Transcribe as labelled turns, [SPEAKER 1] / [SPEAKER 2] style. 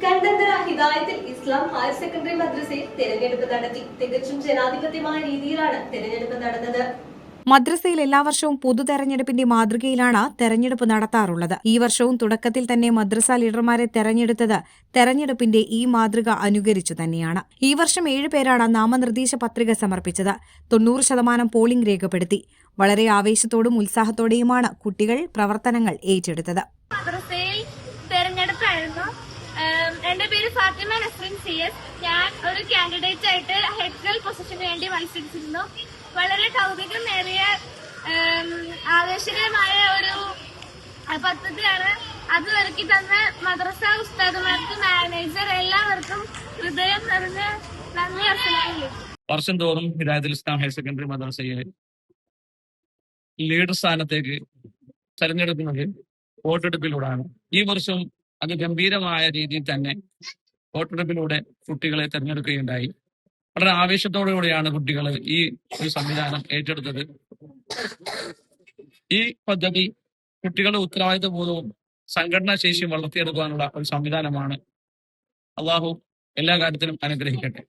[SPEAKER 1] കണ്ടന്തറ ഹിദായത്തുൽ ഇസ്ലാം higher secondary മദ്രസയിൽ തെരഞ്ഞെടുപ്പ് നടത്തി. തികച്ചും ജനാധിപത്യമായ രീതിയിലാണ് തെരഞ്ഞെടുപ്പ് നടന്നത്.
[SPEAKER 2] മദ്രസയിൽ എല്ലാ വർഷവും പൊതു തെരഞ്ഞെടുപ്പിന്റെ മാതൃകയിലാണ് തെരഞ്ഞെടുപ്പ് നടത്താറുള്ളത്. ഈ വർഷവും തുടക്കത്തിൽ തന്നെ മദ്രസ ലീഡർമാരെ തെരഞ്ഞെടുത്തത് തെരഞ്ഞെടുപ്പിന്റെ ഈ മാതൃക അനുകരിച്ചു തന്നെയാണ്. ഈ വർഷം 7 പേരാണ് നാമനിർദ്ദേശ പത്രിക സമർപ്പിച്ചത്. 90% പോളിംഗ് രേഖപ്പെടുത്തി. വളരെ ആവേശത്തോടും ഉത്സാഹത്തോടെയുമാണ് കുട്ടികൾ പ്രവർത്തനങ്ങൾ ഏറ്റെടുത്തത്.
[SPEAKER 3] എന്റെ പേര് ഫാത്തിമ നസ്രിൻ CS. ഞാൻ ഒരു കാൻഡിഡേറ്റ് ആയിട്ട് ഹെഡ് ഗേൾ പൊസിഷന് വേണ്ടി മത്സരിച്ചിരുന്നു. വളരെ കൗതുകമേറിയ ആവേശകരമായ ഒരു പദ്ധതിയാണ് അത് ഒരുക്കി തന്ന മദ്രസ ഉസ്താദുമാർക്ക്, മാനേജർ, എല്ലാവർക്കും ഹൃദയം നിറഞ്ഞ് നന്ദി അർപ്പിക്കുന്നു.
[SPEAKER 4] വർഷം തോറും ഹിദായത്തുൽ ഇസ്ലാം ഹയർ സെക്കൻഡറി മദ്രസയെ ലീഡർ സ്ഥാനത്തേക്ക് തെരഞ്ഞെടുക്കുന്നത് വോട്ടെടുപ്പിലൂടെയാണ്. ഈ വർഷം അതിഗംഭീരമായ രീതിയിൽ തന്നെ വോട്ടെടുപ്പിലൂടെ കുട്ടികളെ തെരഞ്ഞെടുക്കുകയുണ്ടായി. വളരെ ആവേശത്തോടുകൂടിയാണ് കുട്ടികൾ ഈ ഒരു സംവിധാനം ഏറ്റെടുത്തത്. ഈ പദ്ധതി കുട്ടികളുടെ ഉത്തരവാദിത്വബോധവും സംഘടനാ ശേഷിയും വളർത്തിയെടുക്കാനുള്ള ഒരു സംവിധാനമാണ്. അള്ളാഹു എല്ലാ കാര്യത്തിലും അനുഗ്രഹിക്കട്ടെ.